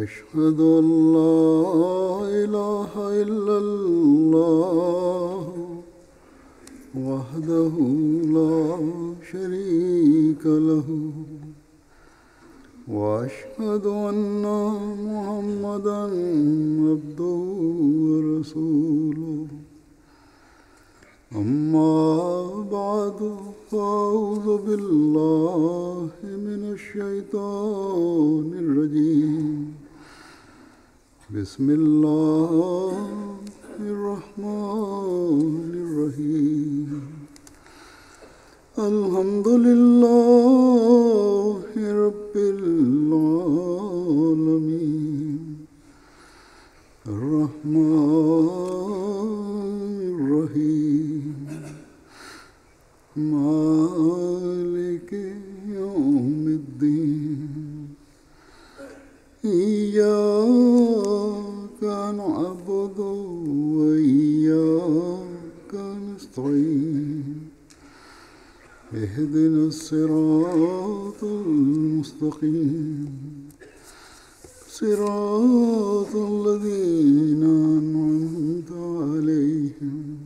أشهد أن لا إله إلا الله وحده لا شريك له وأشهد أن محمدا عبده ورسوله أما بعد فأعوذ بالله من الشيطان الرجيم بسم الله الرحمن الرحيم الحمد لله رب العالمين الرحمن الرحيم مالك يوم الدين إياك نعبد وإياك نستعين اهدنا الصراط المستقيم صراط الذين أنعمت عليهم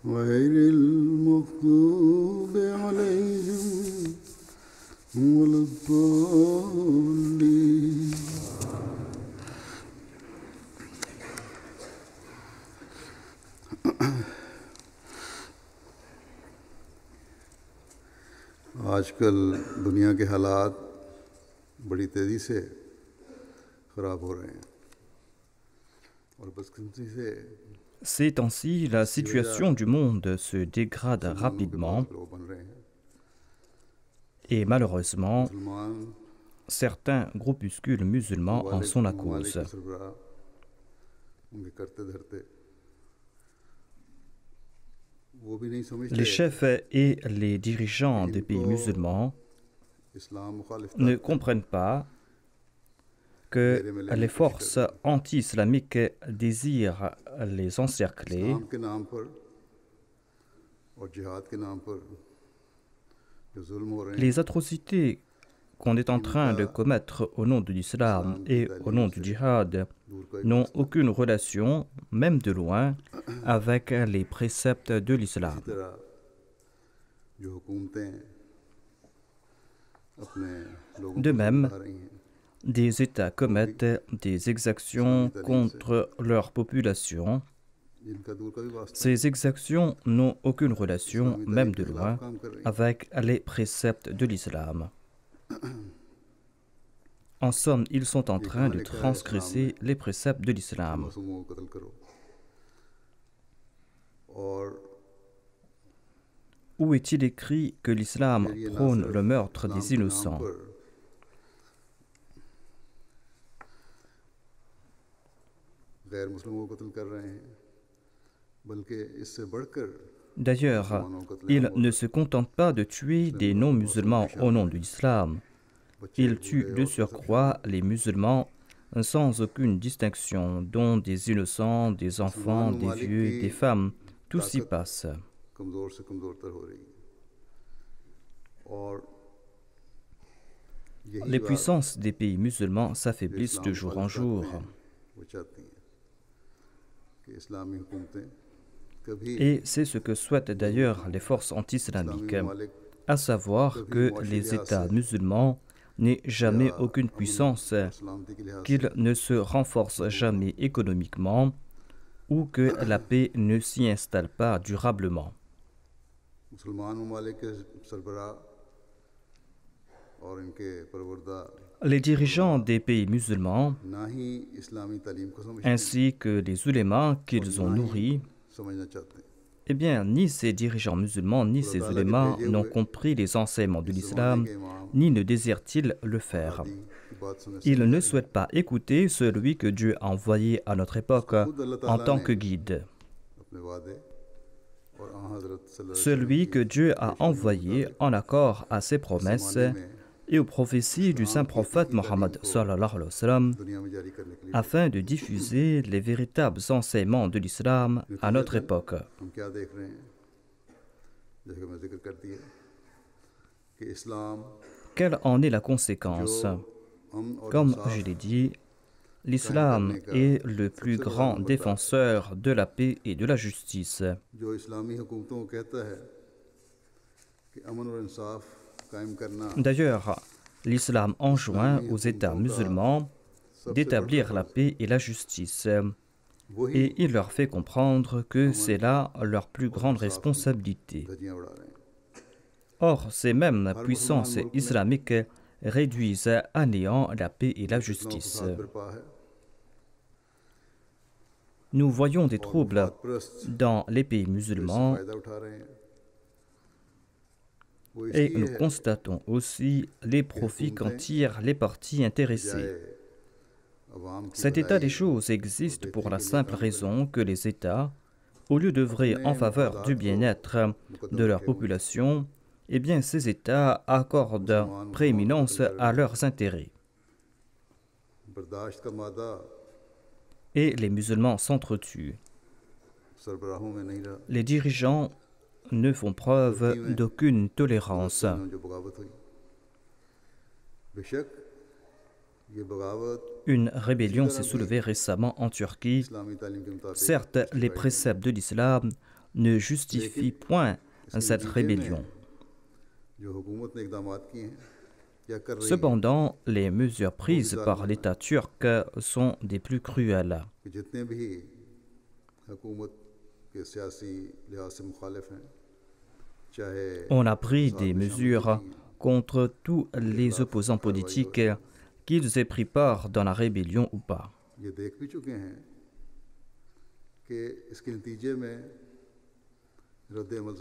غير المغضوب عليهم ولا الضالين आजकल दुनिया के हालात बड़ी तेज़ी से ख़राब हो रहे हैं और बदकिस्मती से Ces temps-ci, la situation du monde se dégrade rapidement et malheureusement, certains groupuscules musulmans en sont la cause. Les chefs et les dirigeants des pays musulmans ne comprennent pas que les forces anti-islamiques désirent les encercler les atrocités qu'on est en train de commettre au nom de l'islam et au nom du djihad n'ont aucune relation, même de loin, avec les préceptes de l'islam. De même, des États commettent des exactions contre leur population. Ces exactions n'ont aucune relation, même de loin, avec les préceptes de l'islam. En somme, ils sont en train de transgresser les préceptes de l'islam. Où est-il écrit que l'islam prône le meurtre des innocents? D'ailleurs, il ne se contente pas de tuer des non-musulmans au nom de l'islam. Il tue de surcroît les musulmans sans aucune distinction, dont des innocents, des enfants, des vieux, des femmes. Tous y passent. Les puissances des pays musulmans s'affaiblissent de jour en jour. Et c'est ce que souhaitent d'ailleurs les forces anti-islamiques, à savoir que les États musulmans n'aient jamais aucune puissance, qu'ils ne se renforcent jamais économiquement ou que la paix ne s'y installe pas durablement. Les dirigeants des pays musulmans, ainsi que les ulémas qu'ils ont nourris, eh bien, ni ces dirigeants musulmans, ni ces ulémas n'ont compris les enseignements de l'islam, ni ne désirent-ils le faire. Ils ne souhaitent pas écouter celui que Dieu a envoyé à notre époque en tant que guide. Celui que Dieu a envoyé en accord à ses promesses et aux prophéties du saint prophète Mohammed sallallahu alayhi wa sallam, afin de diffuser les véritables enseignements de l'islam à notre époque. Quelle en est la conséquence? Comme je l'ai dit, l'islam est le plus grand défenseur de la paix et de la justice. D'ailleurs, l'islam enjoint aux États musulmans d'établir la paix et la justice, et il leur fait comprendre que c'est là leur plus grande responsabilité. Or, ces mêmes puissances islamiques réduisent à néant la paix et la justice. Nous voyons des troubles dans les pays musulmans et nous constatons aussi les profits qu'en tirent les parties intéressées. Cet état des choses existe pour la simple raison que les États, au lieu d'œuvrer en faveur du bien-être de leur population, eh bien ces États accordent prééminence à leurs intérêts. Et les musulmans s'entretuent. Les dirigeants ne font preuve d'aucune tolérance. Une rébellion s'est soulevée récemment en Turquie. Certes, les préceptes de l'islam ne justifient point cette rébellion. Cependant, les mesures prises par l'État turc sont des plus cruelles. On a pris des mesures contre tous les opposants politiques, qu'ils aient pris part dans la rébellion ou pas.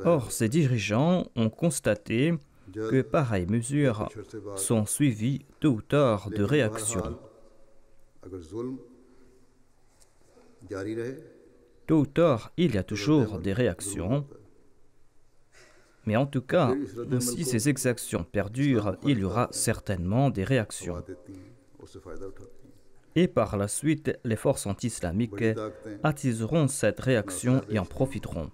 Or, ces dirigeants ont constaté que pareilles mesures sont suivies tôt ou tard de réactions. Tôt ou tard, il y a toujours des réactions. Mais en tout cas, si ces exactions perdurent, il y aura certainement des réactions. Et par la suite, les forces anti-islamiques attiseront cette réaction et en profiteront.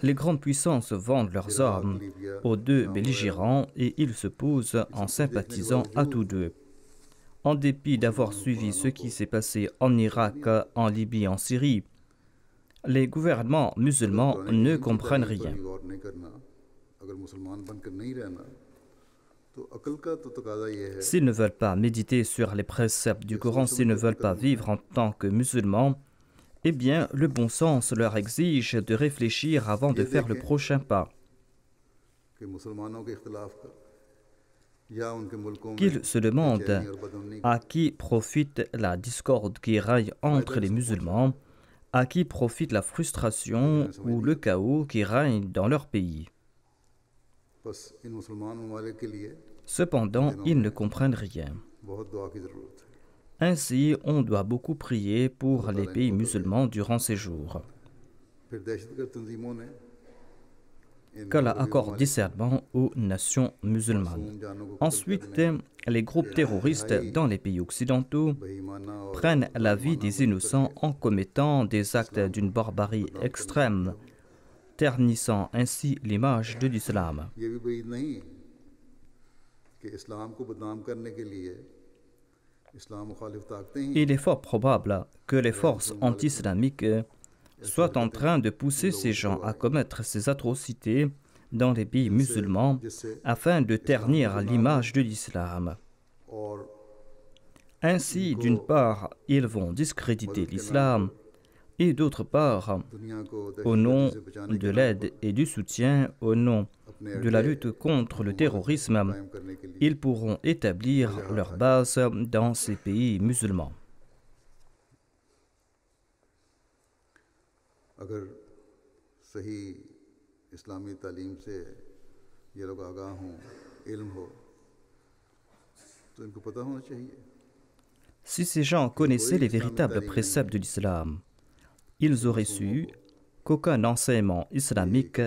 Les grandes puissances vendent leurs armes aux deux belligérants et ils se posent en sympathisant à tous deux. En dépit d'avoir suivi ce qui s'est passé en Irak, en Libye et en Syrie, les gouvernements musulmans ne comprennent rien. S'ils ne veulent pas méditer sur les préceptes du Coran, s'ils ne veulent pas vivre en tant que musulmans, eh bien, le bon sens leur exige de réfléchir avant de faire le prochain pas. Qu'ils se demandent à qui profite la discorde qui règne entre les musulmans, à qui profite la frustration ou le chaos qui règne dans leur pays. Cependant, ils ne comprennent rien. Ainsi, on doit beaucoup prier pour les pays musulmans durant ces jours. Qu'Allah accorde discernement aux nations musulmanes. Ensuite, les groupes terroristes dans les pays occidentaux prennent la vie des innocents en commettant des actes d'une barbarie extrême, ternissant ainsi l'image de l'islam. Il est fort probable que les forces anti-islamiques soient en train de pousser ces gens à commettre ces atrocités dans les pays musulmans afin de ternir l'image de l'islam. Ainsi, d'une part, ils vont discréditer l'islam et d'autre part, au nom de l'aide et du soutien, au nom de la lutte contre le terrorisme, ils pourront établir leur base dans ces pays musulmans. Si ces gens connaissaient les véritables préceptes de l'islam, ils auraient su qu'aucun enseignement islamique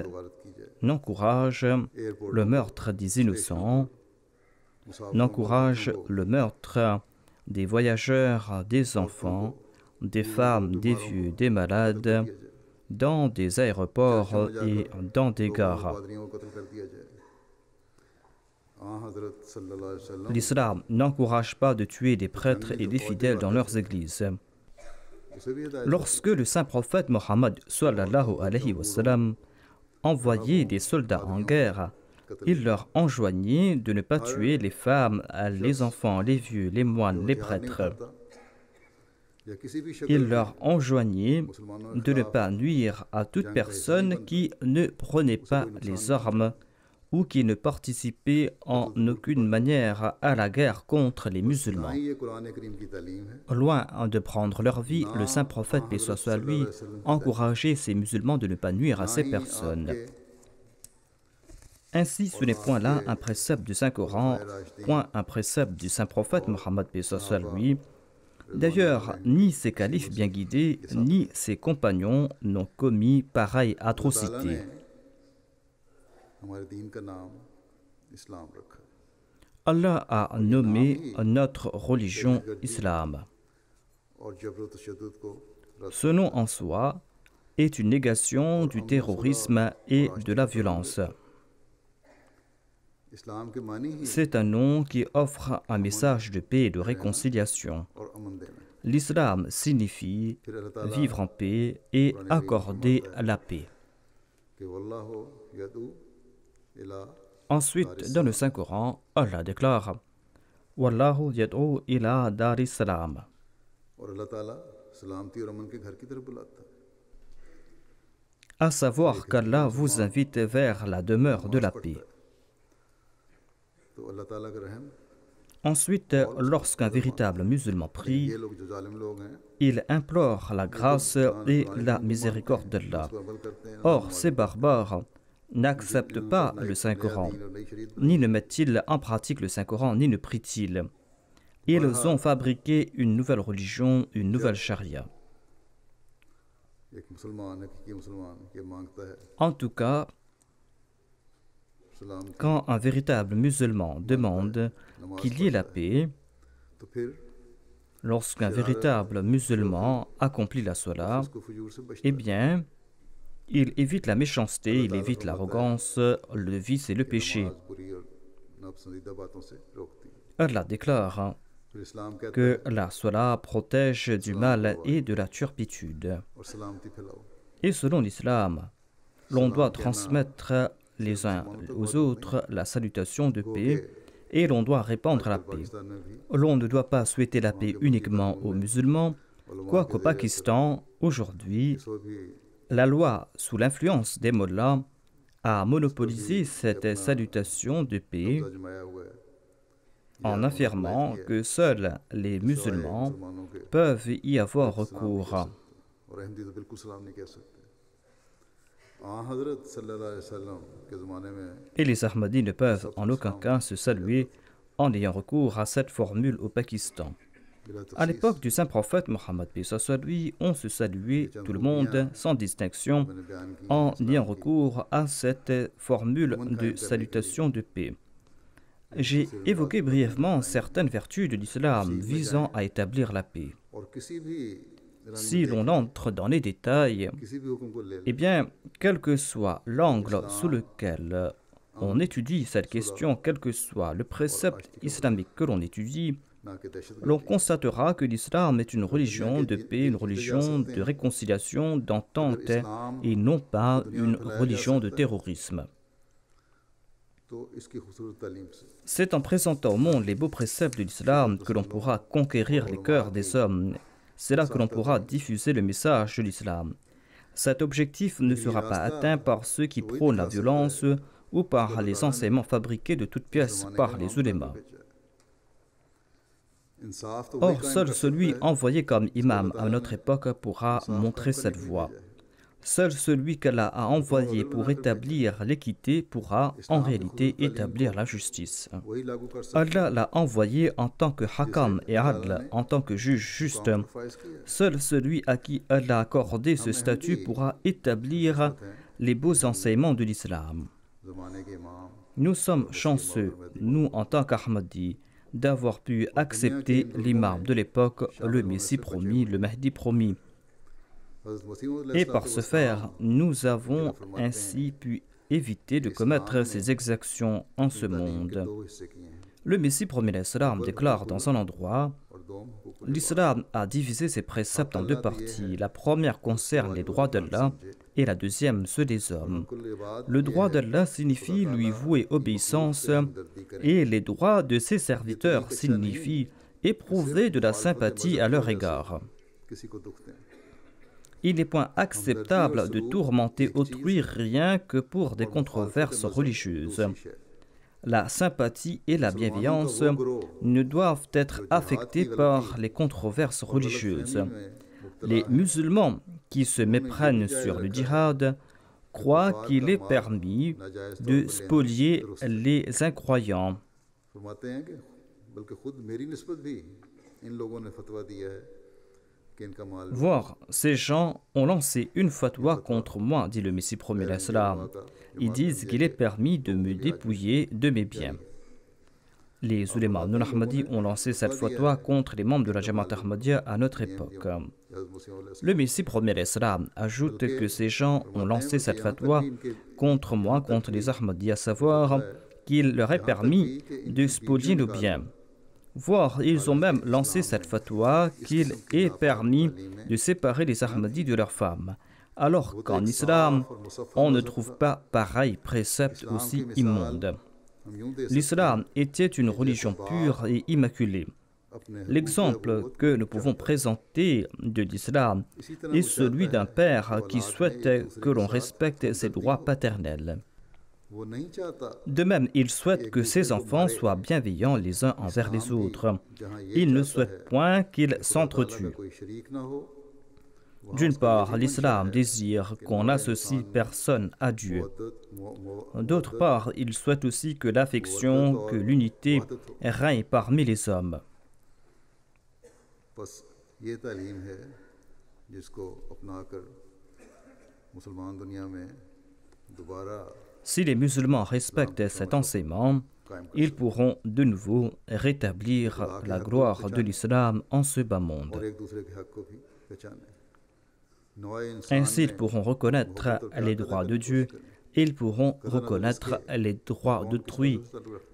n'encourage le meurtre des innocents, n'encourage le meurtre des voyageurs, des enfants, des femmes, des vieux, des malades, dans des aéroports et dans des gares. L'islam n'encourage pas de tuer des prêtres et des fidèles dans leurs églises. Lorsque le saint prophète Mohammed sallallahu alayhi wa sallam envoyait des soldats en guerre, il leur enjoignait de ne pas tuer les femmes, les enfants, les vieux, les moines, les prêtres. Il leur enjoignait de ne pas nuire à toute personne qui ne prenait pas les armes ou qui ne participait en aucune manière à la guerre contre les musulmans. Loin de prendre leur vie, le saint prophète, paix soit sur lui, encourageait ces musulmans de ne pas nuire à ces personnes. Ainsi, ce n'est point là un précepte du Saint-Coran, point un précepte du saint prophète Mohammed, paix soit sur lui. D'ailleurs, ni ses califes bien guidés, ni ses compagnons n'ont commis pareille atrocité. Allah a nommé notre religion islam. Ce nom en soi est une négation du terrorisme et de la violence. C'est un nom qui offre un message de paix et de réconciliation. L'islam signifie vivre en paix et accorder la paix. Ensuite, dans le Saint-Coran, Allah déclare « Wallahu yad'u ila daris salam » à savoir qu'Allah vous invite vers la demeure de la paix. Ensuite, lorsqu'un véritable musulman prie, il implore la grâce et la miséricorde d'Allah. Or, ces barbares n'acceptent pas le Saint-Coran, ni ne mettent-ils en pratique le Saint-Coran, ni ne prient-ils. Ils ont fabriqué une nouvelle religion, une nouvelle charia. En tout cas, quand un véritable musulman demande qu'il y ait la paix, lorsqu'un véritable musulman accomplit la salat, eh bien, il évite la méchanceté, il évite l'arrogance, le vice et le péché. Allah déclare que la salat protège du mal et de la turpitude. Et selon l'islam, l'on doit transmettre les uns aux autres la salutation de paix et l'on doit répandre la paix. L'on ne doit pas souhaiter la paix uniquement aux musulmans, quoiqu'au Pakistan, aujourd'hui, la loi, sous l'influence des mollahs, a monopolisé cette salutation de paix en affirmant que seuls les musulmans peuvent y avoir recours. Et les Ahmadis ne peuvent en aucun cas se saluer en ayant recours à cette formule au Pakistan. À l'époque du saint prophète Mohammed, paix soit sur lui, on se saluait tout le monde sans distinction en ayant recours à cette formule de salutation de paix. J'ai évoqué brièvement certaines vertus de l'islam visant à établir la paix. Si l'on entre dans les détails, eh bien, quel que soit l'angle sous lequel on étudie cette question, quel que soit le précepte islamique que l'on étudie, l'on constatera que l'islam est une religion de paix, une religion de réconciliation, d'entente, et non pas une religion de terrorisme. C'est en présentant au monde les beaux préceptes de l'islam que l'on pourra conquérir les cœurs des hommes. C'est là que l'on pourra diffuser le message de l'islam. Cet objectif ne sera pas atteint par ceux qui prônent la violence ou par les enseignements fabriqués de toutes pièces par les ulémas. Or, seul celui envoyé comme imam à notre époque pourra montrer cette voie. Seul celui qu'Allah a envoyé pour établir l'équité pourra en réalité établir la justice. Allah l'a envoyé en tant que hakam et adl, en tant que juge juste. Seul celui à qui Allah a accordé ce statut pourra établir les beaux enseignements de l'islam. Nous sommes chanceux, nous en tant qu'Ahmadis, d'avoir pu accepter l'imam de l'époque, le Messie promis, le Mahdi promis. Et par ce faire, nous avons ainsi pu éviter de commettre ces exactions en ce monde. Le Messie premier l'Islam déclare dans un endroit: l'Islam a divisé ses préceptes en deux parties. La première concerne les droits d'Allah et la deuxième ceux des hommes. Le droit d'Allah signifie lui vouer obéissance et les droits de ses serviteurs signifient éprouver de la sympathie à leur égard. Il n'est point acceptable de tourmenter autrui rien que pour des controverses religieuses. La sympathie et la bienveillance ne doivent être affectées par les controverses religieuses. Les musulmans qui se méprennent sur le djihad croient qu'il est permis de spolier les incroyants. Voir, ces gens ont lancé une fatwa contre moi, dit le Messie premier l'Islam. Ils disent qu'il est permis de me dépouiller de mes biens. Les ulémas non-ahmadis ont lancé cette fatwa contre les membres de la Jamaat Ahmadiyya à notre époque. Le Messie premier l'Islam ajoute que ces gens ont lancé cette fatwa contre moi, contre les Ahmadis, à savoir qu'il leur est permis de spolier nos biens. Voire, ils ont même lancé cette fatwa qu'il est permis de séparer les Ahmadis de leurs femmes, alors qu'en islam, on ne trouve pas pareil précepte aussi immonde. L'islam était une religion pure et immaculée. L'exemple que nous pouvons présenter de l'islam est celui d'un père qui souhaite que l'on respecte ses droits paternels. De même, il souhaite que ses enfants soient bienveillants les uns envers les autres. Il ne souhaite point qu'ils s'entretuent. D'une part, l'islam désire qu'on n'associe personne à Dieu. D'autre part, il souhaite aussi que l'affection, que l'unité règne parmi les hommes. Si les musulmans respectent cet enseignement, ils pourront de nouveau rétablir la gloire de l'islam en ce bas monde. Ainsi, ils pourront reconnaître les droits de Dieu, ils pourront reconnaître les droits d'autrui,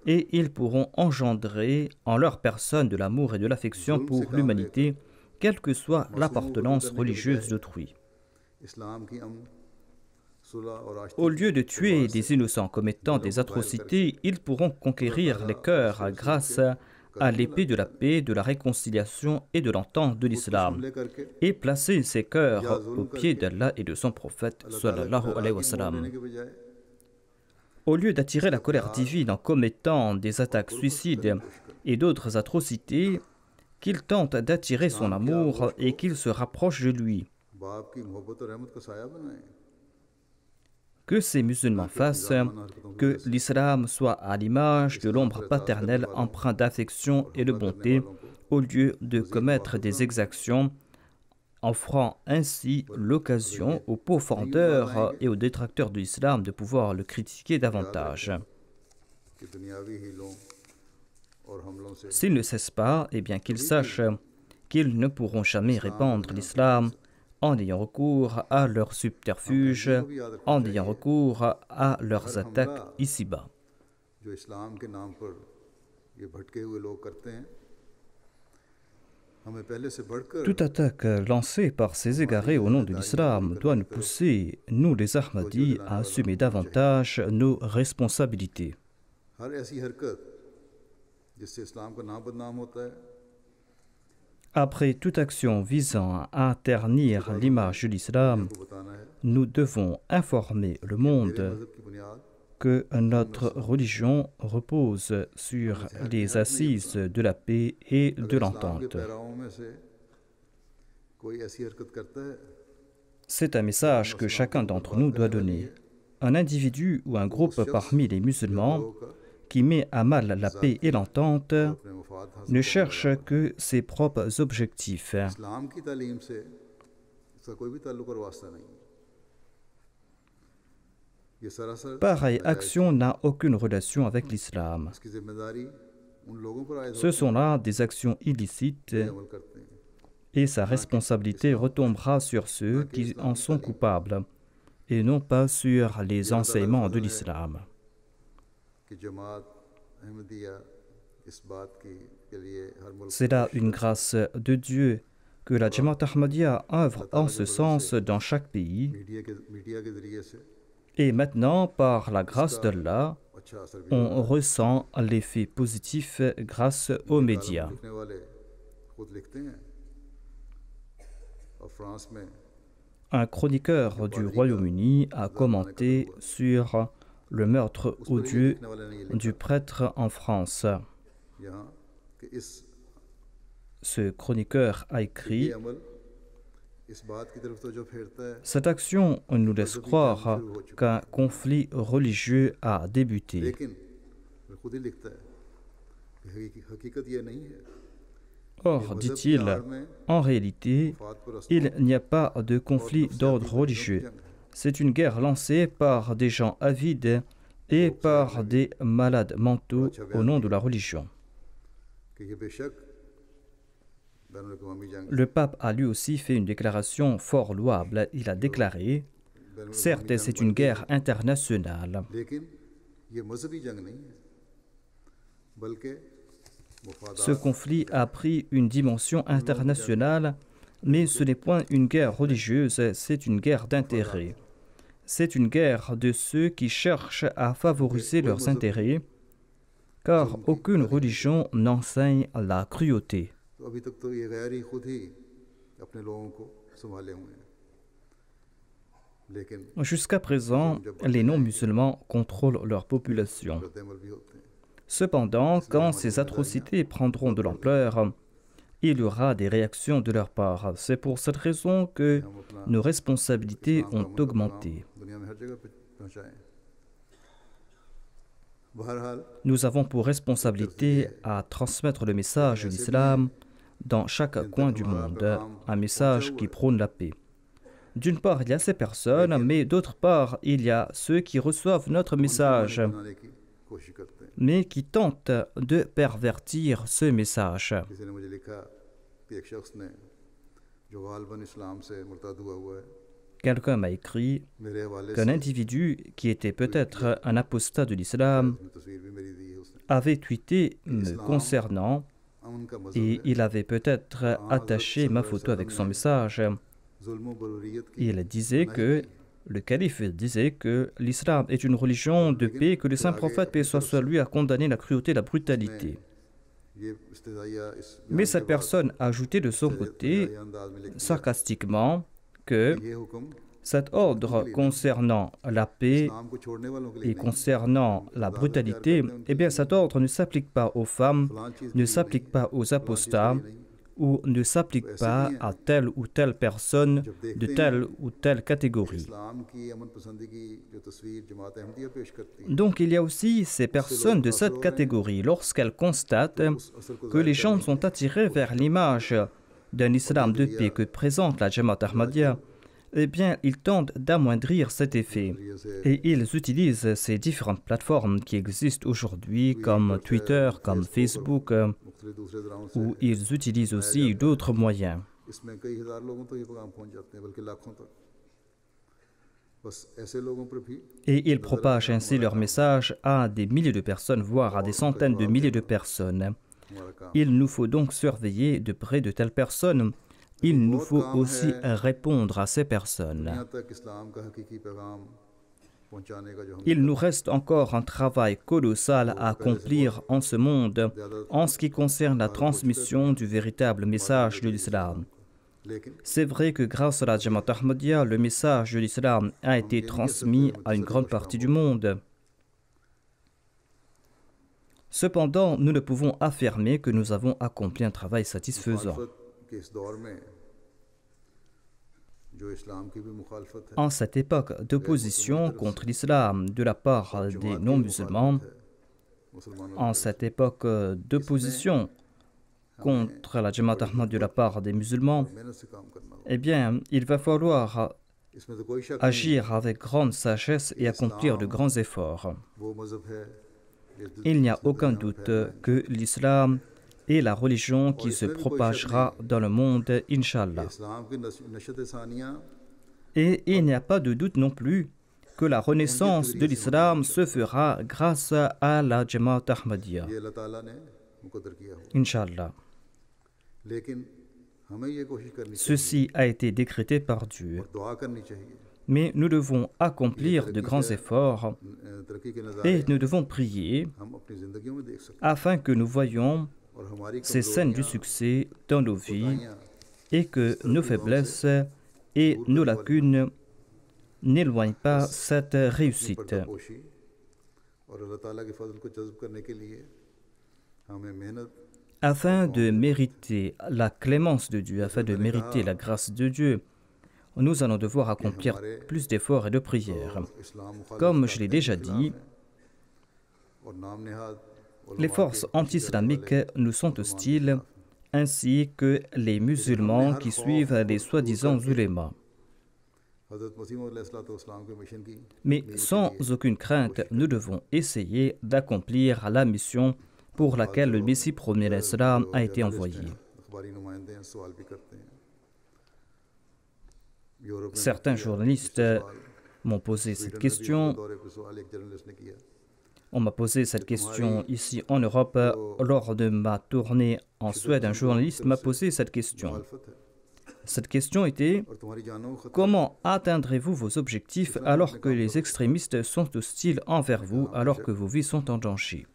et ils pourront engendrer en leur personne de l'amour et de l'affection pour l'humanité, quelle que soit l'appartenance religieuse d'autrui. Au lieu de tuer des innocents commettant des atrocités, ils pourront conquérir les cœurs grâce à l'épée de la paix, de la réconciliation et de l'entente de l'islam, et placer ces cœurs au pied d'Allah et de son prophète, sallallahu alayhi wa sallam. Au lieu d'attirer la colère divine en commettant des attaques suicides et d'autres atrocités, qu'il tente d'attirer son amour et qu'il se rapproche de lui. Que ces musulmans fassent, que l'islam soit à l'image de l'ombre paternelle empreint d'affection et de bonté, au lieu de commettre des exactions, offrant ainsi l'occasion aux pourfendeurs et aux détracteurs de l'islam de pouvoir le critiquer davantage. S'ils ne cessent pas, eh bien qu'ils sachent qu'ils ne pourront jamais répandre l'islam en ayant recours à leurs subterfuges, en ayant recours à leurs attaques ici-bas. Toute attaque lancée par ces égarés au nom de l'islam doit nous pousser, nous les Ahmadis, à assumer davantage nos responsabilités. Après toute action visant à ternir l'image de l'islam, nous devons informer le monde que notre religion repose sur les assises de la paix et de l'entente. C'est un message que chacun d'entre nous doit donner. Un individu ou un groupe parmi les musulmans qui met à mal la paix et l'entente ne cherche que ses propres objectifs. Pareille action n'a aucune relation avec l'islam. Ce sont là des actions illicites et sa responsabilité retombera sur ceux qui en sont coupables. et non pas sur les enseignements de l'islam. C'est là une grâce de Dieu que la Jamaat Ahmadiyya œuvre en ce sens dans chaque pays. Et maintenant, par la grâce d'Allah, on ressent l'effet positif grâce aux médias. Un chroniqueur du Royaume-Uni a commenté sur le meurtre odieux du prêtre en France. Ce chroniqueur a écrit: cette action nous laisse croire qu'un conflit religieux a débuté. Or, dit-il, en réalité, il n'y a pas de conflit d'ordre religieux. C'est une guerre lancée par des gens avides et par des malades mentaux au nom de la religion. Le pape a lui aussi fait une déclaration fort louable. Il a déclaré: certes, c'est une guerre internationale. Ce conflit a pris une dimension internationale, mais ce n'est point une guerre religieuse, c'est une guerre d'intérêt. C'est une guerre de ceux qui cherchent à favoriser leurs intérêts, car aucune religion n'enseigne la cruauté. Jusqu'à présent, les non-musulmans contrôlent leur population. Cependant, quand ces atrocités prendront de l'ampleur, il y aura des réactions de leur part. C'est pour cette raison que nos responsabilités ont augmenté. Nous avons pour responsabilité à transmettre le message de l'islam dans chaque coin du monde, un message qui prône la paix. D'une part, il y a ces personnes, mais d'autre part, il y a ceux qui reçoivent notre message, mais qui tentent de pervertir ce message. Quelqu'un m'a écrit qu'un individu qui était peut-être un apostat de l'islam avait tweeté me concernant et il avait peut-être attaché ma photo avec son message. Il disait que le calife disait que l'islam est une religion de paix, que le saint prophète, paix soit sur lui, a condamné la cruauté et la brutalité. Mais cette personne a ajouté de son côté, sarcastiquement, que cet ordre concernant la paix et concernant la brutalité, eh bien cet ordre ne s'applique pas aux femmes, ne s'applique pas aux apostats, ou ne s'applique pas à telle ou telle personne de telle ou telle catégorie. Donc il y a aussi ces personnes de cette catégorie. Lorsqu'elles constatent que les gens sont attirés vers l'image d'un islam de paix que présente la Jamaat Ahmadiyya, eh bien, ils tentent d'amoindrir cet effet. Et ils utilisent ces différentes plateformes qui existent aujourd'hui, comme Twitter, comme Facebook, où ils utilisent aussi d'autres moyens. Et ils propagent ainsi leur message à des milliers de personnes, voire à des centaines de milliers de personnes. Il nous faut donc surveiller de près de telles personnes. Il nous faut aussi répondre à ces personnes. Il nous reste encore un travail colossal à accomplir en ce monde en ce qui concerne la transmission du véritable message de l'islam. C'est vrai que grâce à la Jamaat Ahmadiyya, le message de l'islam a été transmis à une grande partie du monde. Cependant, nous ne pouvons affirmer que nous avons accompli un travail satisfaisant. En cette époque d'opposition contre l'islam de la part des non-musulmans, en cette époque d'opposition contre la Jamaat Ahmad de la part des musulmans, eh bien, il va falloir agir avec grande sagesse et accomplir de grands efforts. Il n'y a aucun doute que l'islam est la religion qui se propagera dans le monde, Inch'Allah. Et il n'y a pas de doute non plus que la renaissance de l'islam se fera grâce à la Jamaat Ahmadiyya. Inch'Allah. Ceci a été décrété par Dieu. Mais nous devons accomplir de grands efforts et nous devons prier afin que nous voyions ces scènes du succès dans nos vies et que nos faiblesses et nos lacunes n'éloignent pas cette réussite. Afin de mériter la clémence de Dieu, afin de mériter la grâce de Dieu, nous allons devoir accomplir plus d'efforts et de prières. Comme je l'ai déjà dit, les forces anti-islamiques nous sont hostiles, ainsi que les musulmans qui suivent les soi-disant ulémas. Mais sans aucune crainte, nous devons essayer d'accomplir la mission pour laquelle le Messie premier l'Islam a été envoyé. Certains journalistes m'ont posé cette question. On m'a posé cette question ici en Europe lors de ma tournée en Suède. Un journaliste m'a posé cette question. Cette question était: comment atteindrez-vous vos objectifs alors que les extrémistes sont hostiles envers vous, alors que vos vies sont en danger?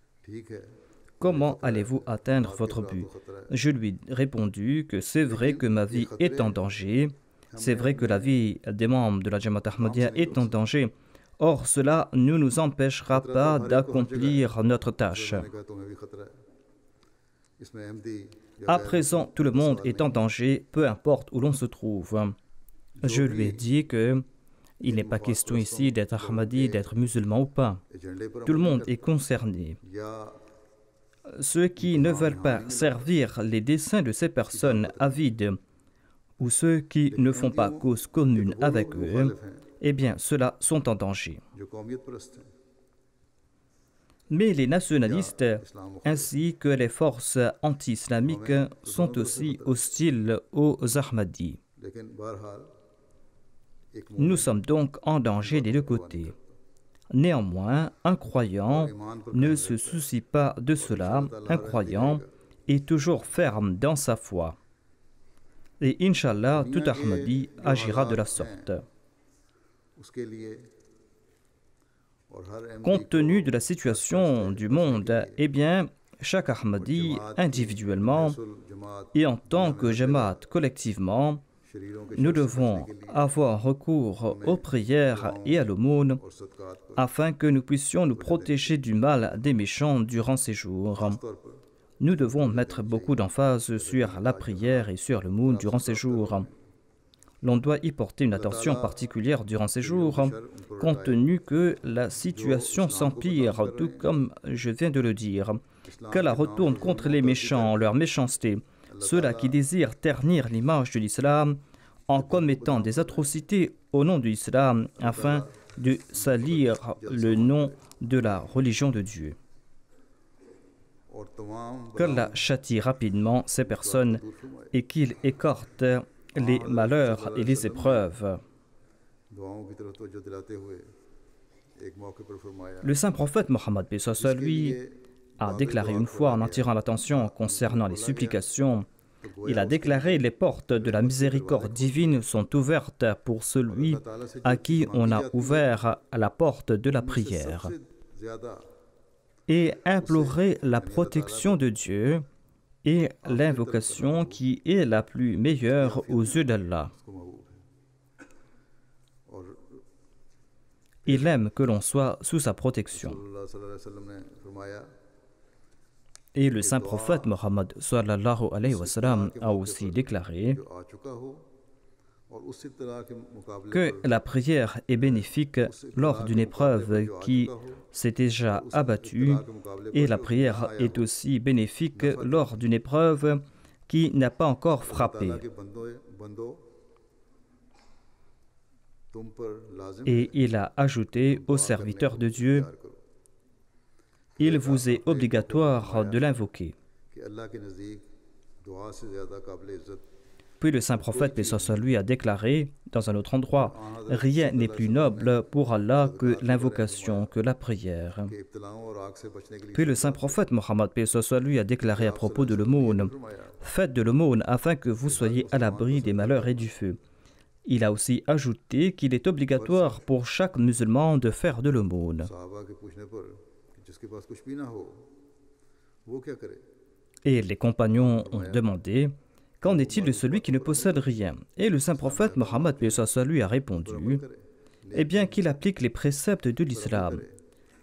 Comment allez-vous atteindre votre but? Je lui ai répondu que c'est vrai que ma vie est en danger, c'est vrai que la vie des membres de la Jamaat Ahmadiyya est en danger. Or, cela ne nous empêchera pas d'accomplir notre tâche. À présent, tout le monde est en danger, peu importe où l'on se trouve. Je lui ai dit que il n'est pas question ici d'être Ahmadi, d'être musulman ou pas. Tout le monde est concerné. Ceux qui ne veulent pas servir les desseins de ces personnes avides ou ceux qui ne font pas cause commune avec eux, eh bien, ceux-là sont en danger. Mais les nationalistes ainsi que les forces anti-islamiques sont aussi hostiles aux Ahmadis. Nous sommes donc en danger des deux côtés. Néanmoins, un croyant ne se soucie pas de cela. Un croyant est toujours ferme dans sa foi. Et Inch'Allah, tout Ahmadi agira de la sorte. Compte tenu de la situation du monde, eh bien, chaque Ahmadi, individuellement et en tant que Jamaat collectivement, nous devons avoir recours aux prières et à l'aumône afin que nous puissions nous protéger du mal des méchants durant ces jours. Nous devons mettre beaucoup d'emphase sur la prière et sur l'aumône durant ces jours. L'on doit y porter une attention particulière durant ces jours, compte tenu que la situation s'empire, tout comme je viens de le dire, qu'Allah retourne contre les méchants, leur méchanceté, ceux-là qui désirent ternir l'image de l'islam en commettant des atrocités au nom de l'islam afin de salir le nom de la religion de Dieu. Qu'Allah châtie rapidement ces personnes et qu'il écorte les malheurs et les épreuves. Le saint prophète Mohammed lui a déclaré une fois en attirant l'attention concernant les supplications, il a déclaré: les portes de la miséricorde divine sont ouvertes pour celui à qui on a ouvert la porte de la prière. Et implorer la protection de Dieu et l'invocation qui est la plus meilleure aux yeux d'Allah. Il aime que l'on soit sous sa protection. Et le saint prophète Mohammed sallallahu alayhi wa sallam a aussi déclaré que la prière est bénéfique lors d'une épreuve qui s'est déjà abattue et la prière est aussi bénéfique lors d'une épreuve qui n'a pas encore frappé. Et il a ajouté aux serviteurs de Dieu: il vous est obligatoire de l'invoquer. Puis le saint prophète, paix soit lui, a déclaré dans un autre endroit, « Rien n'est plus noble pour Allah que l'invocation, que la prière. » Puis le saint prophète Mohammed, paix soit lui, a déclaré à propos de l'aumône, « Faites de l'aumône afin que vous soyez à l'abri des malheurs et du feu. » Il a aussi ajouté qu'il est obligatoire pour chaque musulman de faire de l'aumône. Et les compagnons ont demandé, « Qu'en est-il de celui qui ne possède rien ?» Et le saint prophète Mohammed lui a répondu, « Eh bien qu'il applique les préceptes de l'islam,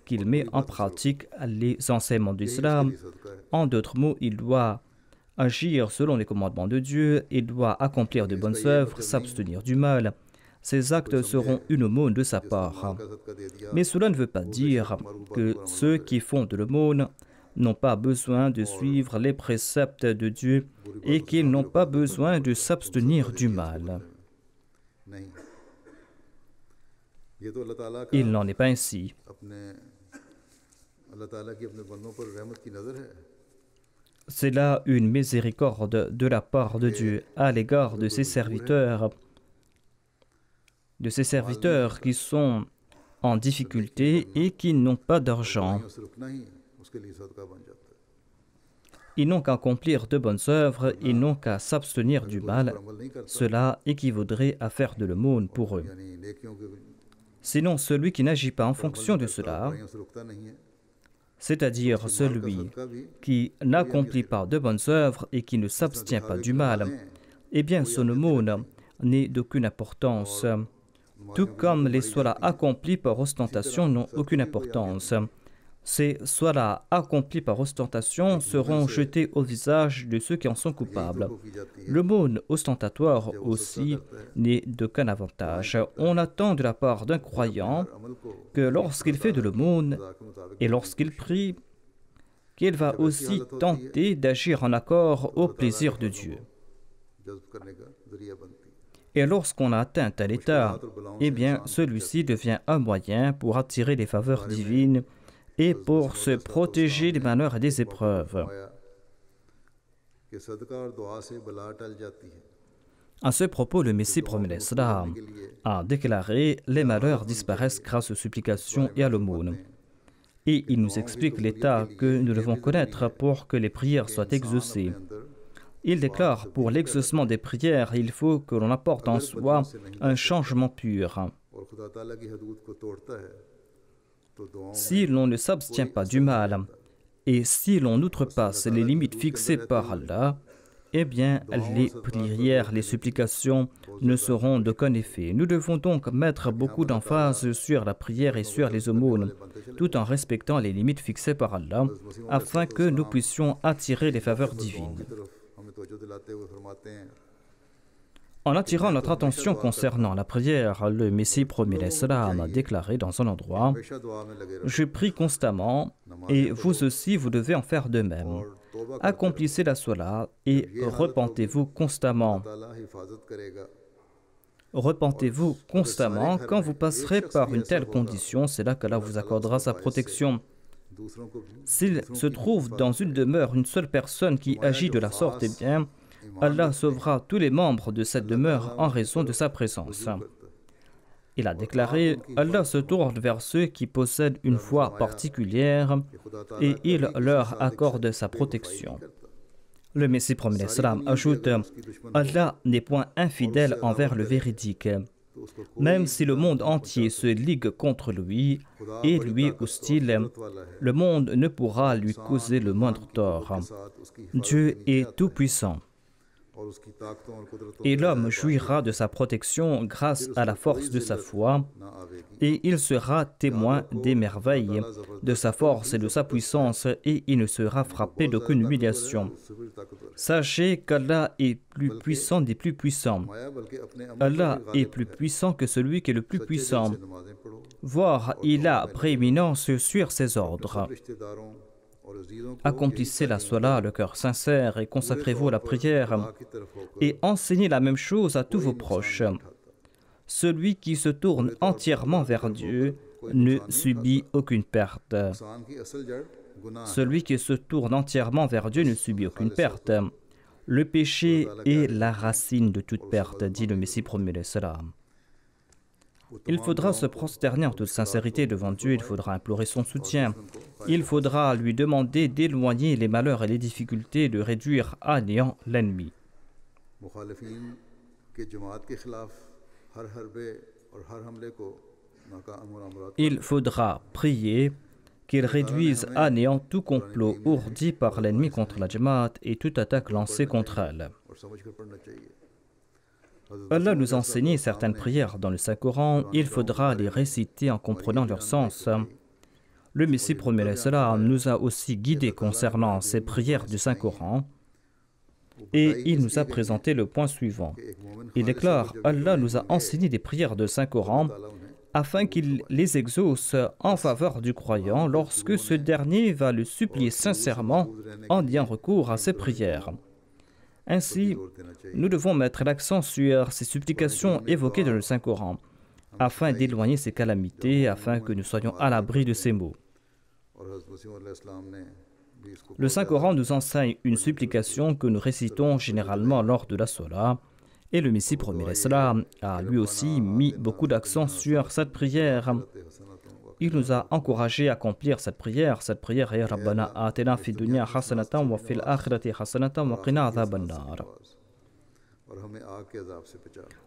qu'il met en pratique les enseignements de l'islam. En d'autres mots, il doit agir selon les commandements de Dieu, il doit accomplir de bonnes œuvres, s'abstenir du mal. Ces actes seront une aumône de sa part. Mais cela ne veut pas dire que ceux qui font de l'aumône n'ont pas besoin de suivre les préceptes de Dieu et qu'ils n'ont pas besoin de s'abstenir du mal. Il n'en est pas ainsi. C'est là une miséricorde de la part de Dieu à l'égard de ses serviteurs qui sont en difficulté et qui n'ont pas d'argent. Ils n'ont qu'à accomplir de bonnes œuvres, ils n'ont qu'à s'abstenir du mal. Cela équivaudrait à faire de l'aumône pour eux. Sinon, celui qui n'agit pas en fonction de cela, c'est-à-dire celui qui n'accomplit pas de bonnes œuvres et qui ne s'abstient pas du mal, eh bien son aumône n'est d'aucune importance, tout comme les solas accomplis par ostentation n'ont aucune importance. Ces solas accomplis par ostentation seront jetés au visage de ceux qui en sont coupables. L'aumône ostentatoire aussi n'est d'aucun avantage. On attend de la part d'un croyant que lorsqu'il fait de l'aumône et lorsqu'il prie, qu'il va aussi tenter d'agir en accord au plaisir de Dieu. Et lorsqu'on a atteint tel état, eh bien celui-ci devient un moyen pour attirer les faveurs divines et pour se protéger des malheurs et des épreuves. À ce propos, le Messie promet l'Islam a déclaré « Les malheurs disparaissent grâce aux supplications et à l'aumône ». Et il nous explique l'état que nous devons connaître pour que les prières soient exaucées. Il déclare « Pour l'exaucement des prières, il faut que l'on apporte en soi un changement pur. » Si l'on ne s'abstient pas du mal et si l'on outrepasse les limites fixées par Allah, eh bien, les prières, les supplications ne seront d'aucun effet. Nous devons donc mettre beaucoup d'emphase sur la prière et sur les aumônes, tout en respectant les limites fixées par Allah, afin que nous puissions attirer les faveurs divines. En attirant notre attention concernant la prière, le Messie promet l'Islam a déclaré dans un endroit « Je prie constamment, et vous aussi vous devez en faire de même. Accomplissez la salat et repentez-vous constamment. Repentez-vous constamment. Quand vous passerez par une telle condition, c'est là qu'Allah vous accordera sa protection. S'il se trouve dans une demeure une seule personne qui agit de la sorte, eh bien, Allah sauvera tous les membres de cette demeure en raison de sa présence. » Il a déclaré « Allah se tourne vers ceux qui possèdent une foi particulière et il leur accorde sa protection. » Le Messie promet l'Islam ajoute « Allah n'est point infidèle envers le véridique. Même si le monde entier se ligue contre lui et lui hostile, le monde ne pourra lui causer le moindre tort. Dieu est tout-puissant. Et l'homme jouira de sa protection grâce à la force de sa foi, et il sera témoin des merveilles de sa force et de sa puissance, et il ne sera frappé d'aucune humiliation. Sachez qu'Allah est plus puissant des plus puissants. Allah est plus puissant que celui qui est le plus puissant, voire il a prééminence sur ses ordres. Accomplissez la salat, le cœur sincère, et consacrez-vous à la prière, et enseignez la même chose à tous vos proches. Celui qui se tourne entièrement vers Dieu ne subit aucune perte. Celui qui se tourne entièrement vers Dieu ne subit aucune perte. Le péché est la racine de toute perte, dit le Messie premier salam. Il faudra se prosterner en toute sincérité devant Dieu, il faudra implorer son soutien. Il faudra lui demander d'éloigner les malheurs et les difficultés, de réduire à néant l'ennemi. Il faudra prier qu'il réduise à néant tout complot ourdi par l'ennemi contre la Jamaat et toute attaque lancée contre elle. Allah nous a enseigné certaines prières dans le Saint-Coran, il faudra les réciter en comprenant leur sens. Le Messie premier salam nous a aussi guidés concernant ces prières du Saint-Coran et il nous a présenté le point suivant. Il déclare, Allah nous a enseigné des prières de Saint-Coran afin qu'il les exauce en faveur du croyant lorsque ce dernier va le supplier sincèrement en ayant recours à ces prières. Ainsi, nous devons mettre l'accent sur ces supplications évoquées dans le Saint-Coran, afin d'éloigner ces calamités, afin que nous soyons à l'abri de ces maux. Le Saint-Coran nous enseigne une supplication que nous récitons généralement lors de la Salat, et le Messie premier salam a lui aussi mis beaucoup d'accent sur cette prière. Il nous a encouragé à accomplir cette prière est Rabbana atina fid dunya hasanatan wa fil akhirati hasanatan wa qina adhaban nar.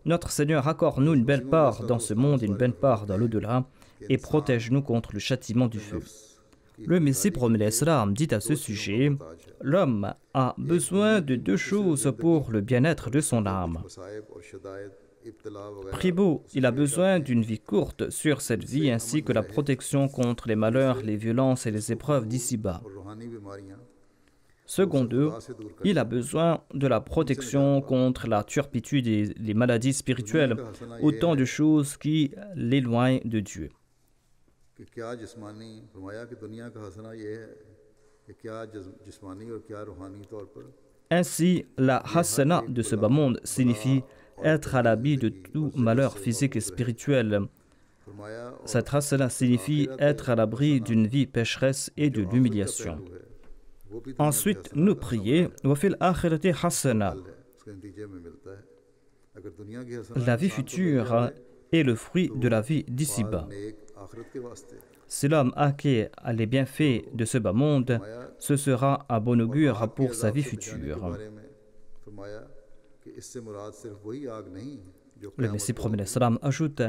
Notre Seigneur, accorde-nous une belle part dans ce monde et une belle part dans l'au-delà et protège-nous contre le châtiment du feu. Le Messie premier salam dit à ce sujet, l'homme a besoin de deux choses pour le bien-être de son âme. Primo, il a besoin d'une vie courte sur cette vie ainsi que la protection contre les malheurs, les violences et les épreuves d'ici-bas. Secondo, il a besoin de la protection contre la turpitude et les maladies spirituelles, autant de choses qui l'éloignent de Dieu. Ainsi, la hasana de ce bas monde signifie être à l'abri de tout malheur physique et spirituel. Cette hasana signifie être à l'abri d'une vie pécheresse et de l'humiliation. Ensuite, nous prier wa fil akhirati hasana. La vie future est le fruit de la vie d'ici-bas. Si l'homme acquiert les bienfaits de ce bas monde, ce sera un bon augure pour sa vie future. Le Messie premier salam ajoute,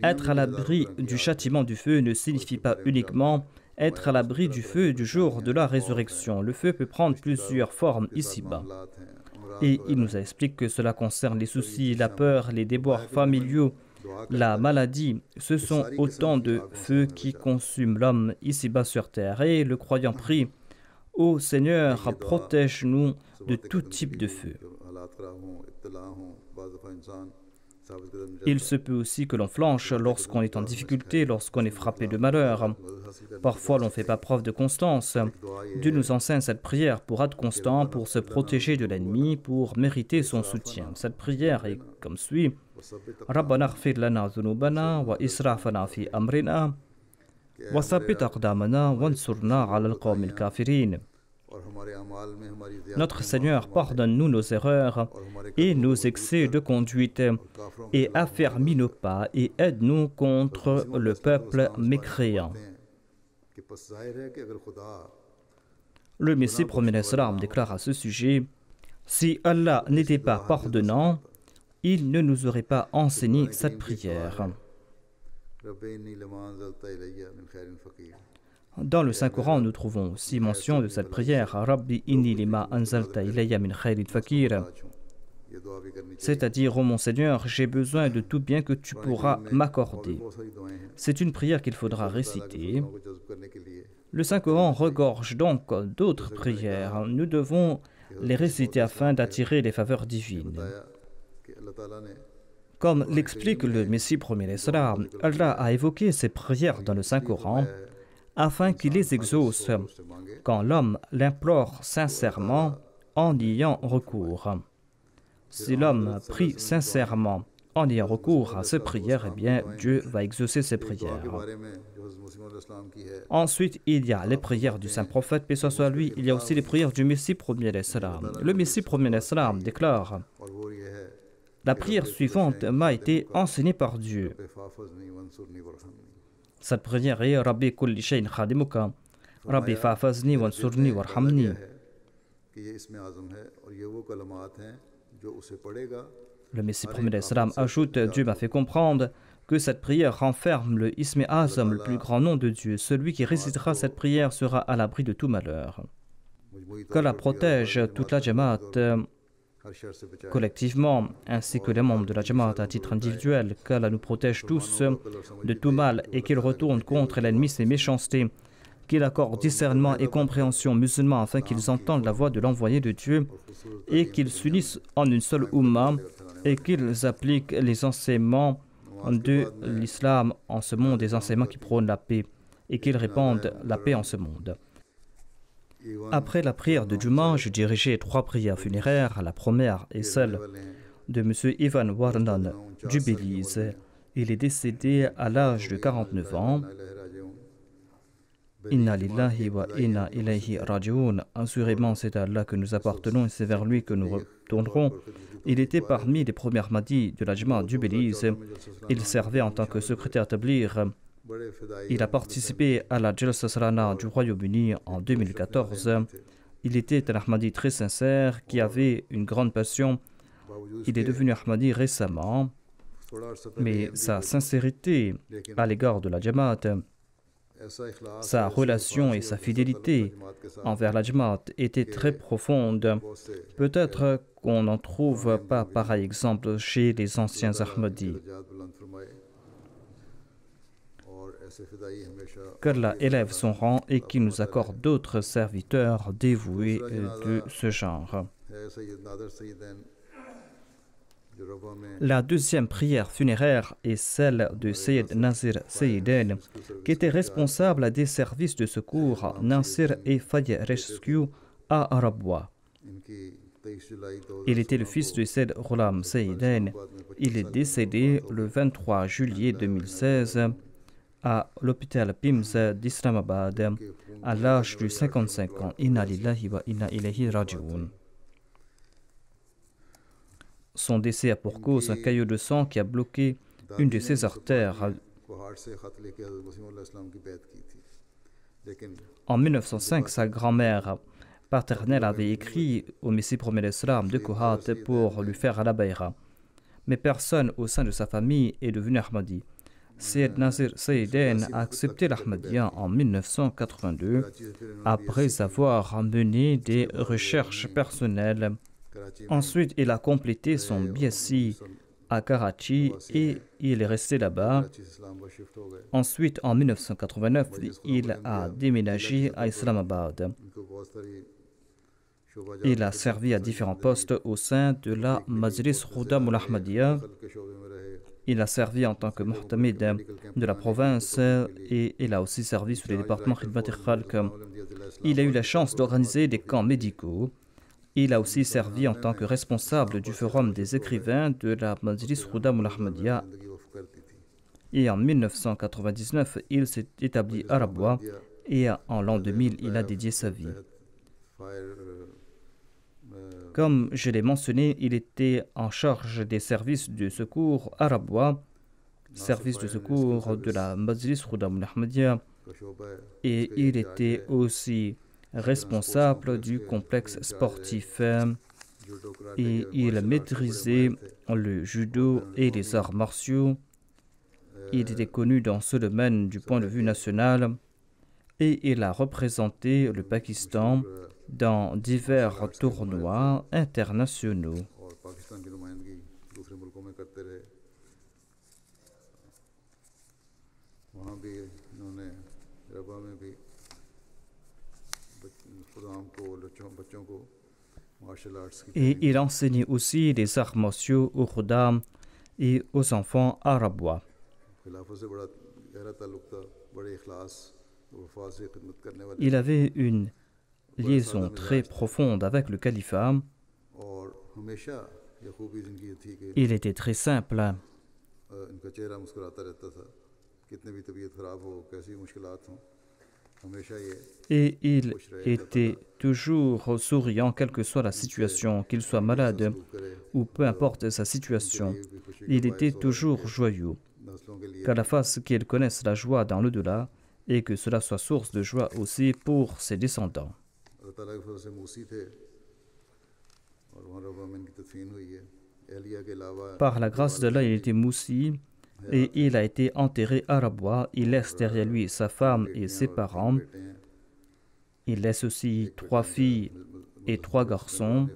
être à l'abri du châtiment du feu ne signifie pas uniquement être à l'abri du feu du jour de la résurrection. Le feu peut prendre plusieurs formes ici-bas. Et il nous explique que cela concerne les soucis, la peur, les déboires familiaux, la maladie. Ce sont autant de feux qui consument l'homme ici-bas sur terre. Et le croyant prie, ô Seigneur, protège-nous de tout type de feu. Il se peut aussi que l'on flanche lorsqu'on est en difficulté, lorsqu'on est frappé de malheur. Parfois, l'on ne fait pas preuve de constance. Dieu nous enseigne cette prière pour être constant, pour se protéger de l'ennemi, pour mériter son soutien. Cette prière est comme suit. Rabbana ighfir lana dhunubana wa israfana fi amrina wa thabbit aqdamana wansurna ala al-qawmil kafirin. Notre Seigneur, pardonne-nous nos erreurs et nos excès de conduite et affermis nos pas et aide-nous contre le peuple mécréant. Le Messie premier salam déclare à ce sujet, si Allah n'était pas pardonnant, il ne nous aurait pas enseigné cette prière. Dans le Saint-Coran, nous trouvons aussi mention de cette prière, Rabbi inni lima anzalta ilayya min khairin fakir. C'est-à-dire, ô mon Seigneur, j'ai besoin de tout bien que tu pourras m'accorder. C'est une prière qu'il faudra réciter. Le Saint-Coran regorge donc d'autres prières. Nous devons les réciter afin d'attirer les faveurs divines. Comme l'explique le Messie premier salam, Allah a évoqué ces prières dans le Saint-Coran afin qu'il les exauce quand l'homme l'implore sincèrement en y ayant recours. Si l'homme prie sincèrement en ayant recours à ces prières, eh bien, Dieu va exaucer ces prières. Ensuite, il y a les prières du saint prophète, paix soit lui. Il y a aussi les prières du Messie premier d'Islam. Le Messie premier d'Islam déclare: la prière suivante m'a été enseignée par Dieu. Cette prière est Rabbi kulli shayn khadimuka, Rabbi fa'fazni wansurni warhamni. Le Messie premier d'Islam ajoute: Dieu m'a fait comprendre que cette prière renferme le Ism Azam, le plus grand nom de Dieu. Celui qui récitera cette prière sera à l'abri de tout malheur. Qu'Allah protège toute la Jamaat collectivement, ainsi que les membres de la Jamaat à titre individuel. Qu'Allah nous protège tous de tout mal et qu'il retourne contre l'ennemi ses méchancetés. Qu'il accorde discernement et compréhension aux musulmans afin qu'ils entendent la voix de l'envoyé de Dieu et qu'ils s'unissent en une seule Ummah et qu'ils appliquent les enseignements de l'islam en ce monde, des enseignements qui prônent la paix, et qu'ils répandent la paix en ce monde. Après la prière de Juma, je dirigeais 3 prières funéraires. La première est celle de M. Ivan Warnan du Belize. Il est décédé à l'âge de 49 ans. Inna lillahi wa inna ilayhi raji'un. Assurément, c'est à Allah que nous appartenons et c'est vers lui que nous retournerons. Il était parmi les premiers Ahmadis de la Jamaat du Belize. Il servait en tant que secrétaire tablir. Il a participé à la Jalsa Salana du Royaume-Uni en 2014. Il était un Ahmadi très sincère qui avait une grande passion. Il est devenu Ahmadi récemment, mais sa sincérité à l'égard de la Jamaat, sa relation et sa fidélité envers la Jamaat étaient très profondes. Peut-être qu'on n'en trouve pas pareil exemple chez les anciens Ahmadis. Qu'Allah élève son rang et qu'il nous accorde d'autres serviteurs dévoués de ce genre. La deuxième prière funéraire est celle de Sayyid Nasir Sayyiden, qui était responsable des services de secours Nasir et Fire Rescue à Rabwa. Il était le fils de Sayyid Ghulam Sayyiden. Il est décédé le 23 juillet 2016 à l'hôpital PIMS d'Islamabad à l'âge de 55 ans. Inna lillahi wa inna ilayhi raji'un. Son décès a pour cause un caillot de sang qui a bloqué une de ses artères. En 1905, sa grand-mère paternelle avait écrit au Messie premier d'Islam de Kohat pour lui faire la bayra. Mais personne au sein de sa famille est devenu Ahmadi. Sayyid Nasir Sayyiden a accepté l'Ahmadiyya en 1982 après avoir mené des recherches personnelles. Ensuite, il a complété son BSc à Karachi et il est resté là-bas. Ensuite, en 1989, il a déménagé à Islamabad. Il a servi à différents postes au sein de la Majlis Khudam al-Ahmadiyya. Il a servi en tant que muhtamid de la province et il a aussi servi sous les départements Khidmat al-Khalq. Il a eu la chance d'organiser des camps médicaux. Il a aussi servi en tant que responsable du forum des écrivains de la Majlis Khudam al-Ahmadiyya. Et en 1999, il s'est établi à Rabwa et en l'an 2000, il a dédié sa vie. Comme je l'ai mentionné, il était en charge des services de secours à Rabwa, service de secours de la Majlis Khudam al-Ahmadiyya, et il était aussi responsable du complexe sportif et il maîtrisait le judo et les arts martiaux. Il était connu dans ce domaine du point de vue national et il a représenté le Pakistan dans divers tournois internationaux. Et il enseignait aussi des arts martiaux aux Khuddam et aux enfants à Rabwa. Il avait une liaison très profonde avec le califat Il était très simple. Et il était toujours souriant, quelle que soit la situation, qu'il soit malade ou peu importe sa situation. Il était toujours joyeux. Qu'à la face qu'il connaisse la joie dans l'au-delà et que cela soit source de joie aussi pour ses descendants. Par la grâce d'Allah, il était moussi et il a été enterré à Rabwa. Il laisse derrière lui sa femme et ses parents. Il laisse aussi 3 filles et 3 garçons.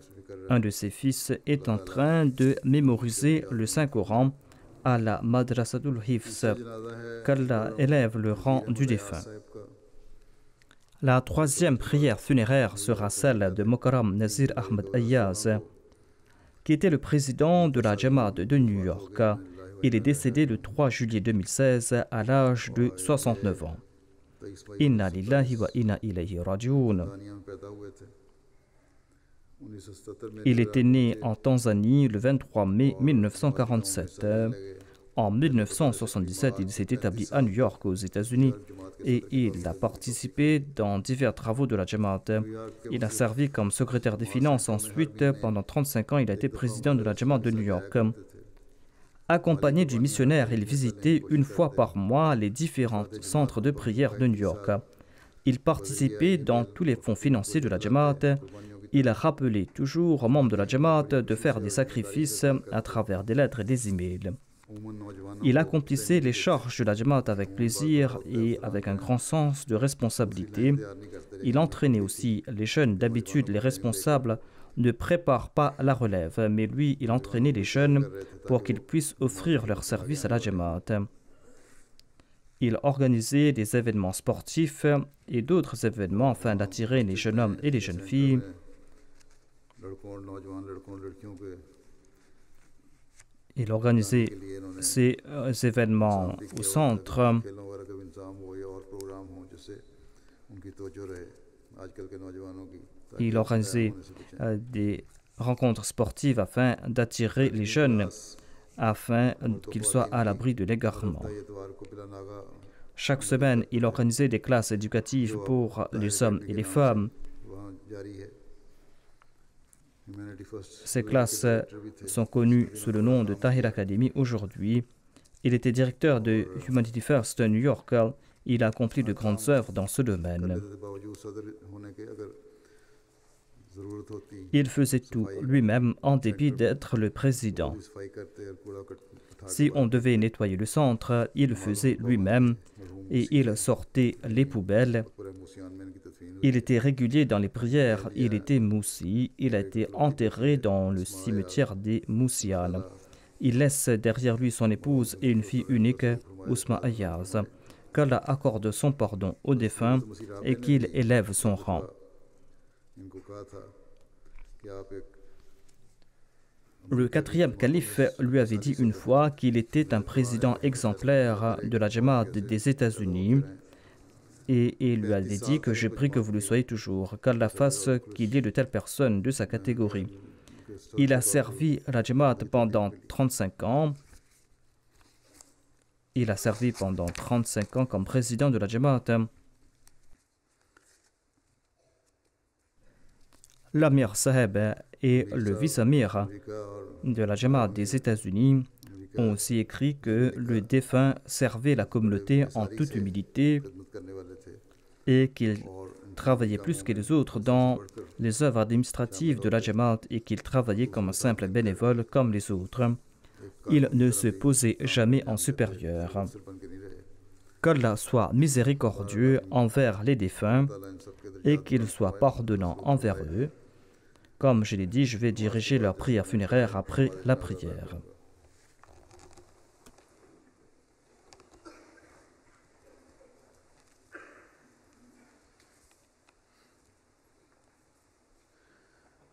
Un de ses fils est en train de mémoriser le Saint-Coran à la Madrasatul Hifz, qu'Allah élève le rang du défunt. La 3e prière funéraire sera celle de Mokaram Nazir Ahmed Ayaz, qui était le président de la Jamaat de New York. Il est décédé le 3 juillet 2016 à l'âge de 69 ans. Inna lillahi wa inna ilayhi raji'un. Il était né en Tanzanie le 23 mai 1947. En 1977, il s'est établi à New York aux États-Unis et il a participé dans divers travaux de la Jamaat. Il a servi comme secrétaire des finances. Ensuite, pendant 35 ans, il a été président de la Jamaat de New York. Accompagné du missionnaire, il visitait une fois par mois les différents centres de prière de New York. Il participait dans tous les fonds financiers de la Jamaat. Il a rappelé toujours aux membres de la Jamaat de faire des sacrifices à travers des lettres et des emails. Il accomplissait les charges de la Jamaat avec plaisir et avec un grand sens de responsabilité. Il entraînait aussi les jeunes. D'habitude, les responsables ne préparent pas la relève, mais lui, il entraînait les jeunes pour qu'ils puissent offrir leur service à la Jamaat. Il organisait des événements sportifs et d'autres événements afin d'attirer les jeunes hommes et les jeunes filles. Il organisait ces événements au centre. Il organisait des rencontres sportives afin d'attirer les jeunes, afin qu'ils soient à l'abri de l'égarement. Chaque semaine, il organisait des classes éducatives pour les hommes et les femmes. Ces classes sont connues sous le nom de Tahir Academy aujourd'hui. Il était directeur de Humanity First New York. Il a accompli de grandes œuvres dans ce domaine. Il faisait tout lui-même en dépit d'être le président. Si on devait nettoyer le centre, il le faisait lui-même et il sortait les poubelles. Il était régulier dans les prières, il était moussi, il a été enterré dans le cimetière des Moussianes. Il laisse derrière lui son épouse et une fille unique, Ousma Ayaz. Qu'Allah accorde son pardon aux défunts et qu'il élève son rang. Le 4e calife lui avait dit une fois qu'il était un président exemplaire de la Jamaat des États-Unis et il lui avait dit que je prie que vous le soyez toujours, qu'Allah fasse qu'il y ait de telles personnes de sa catégorie. Il a servi la Jamaat pendant 35 ans. Il a servi pendant 35 ans comme président de la Jamaat. L'Amir Saheb et le vice-amir de la Jamaat des États-Unis ont aussi écrit que le défunt servait la communauté en toute humilité et qu'il travaillait plus que les autres dans les œuvres administratives de la Jamaat et qu'il travaillait comme un simple bénévole comme les autres. Il ne se posait jamais en supérieur. Qu'Allah soit miséricordieux envers les défunts et qu'il soit pardonnant envers eux. Comme je l'ai dit, je vais diriger leur prière funéraire après la prière.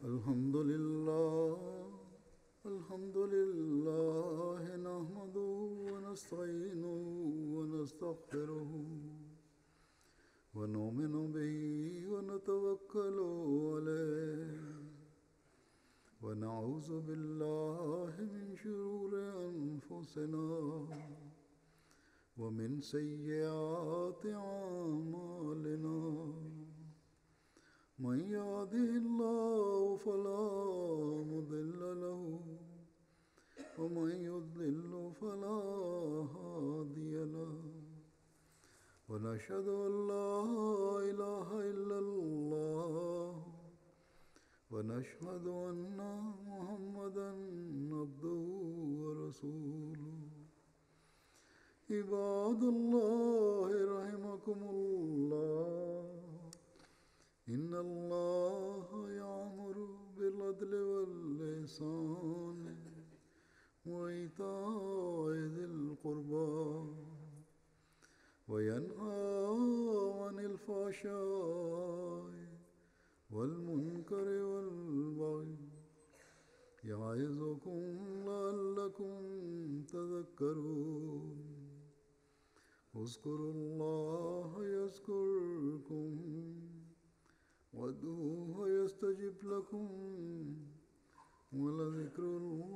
Alhamdulillah, nahmaduhu wa nasta'inuhu wa nastaghfiruhu wa nu'minu bihi wa natawakkalu alayhi wa na'udhu billahi بالله من شرور أنفسنا ومن سيئات أعمالنا من يهده الله فلا مضل له ومن يضلل فلا هادي له ونشهد أن لا إله إلا الله ونشهد أن محمدا عبده ورسوله عباد الله رحمكم الله إن الله يأمر بالعدل والإحسان وإيتاء ذي القربى وينهى عن الفحشاء والمنكر والبغي يعظكم لعلكم تذكرون اذكروا الله يذكركم وادعوه يستجب لكم ولذكر الله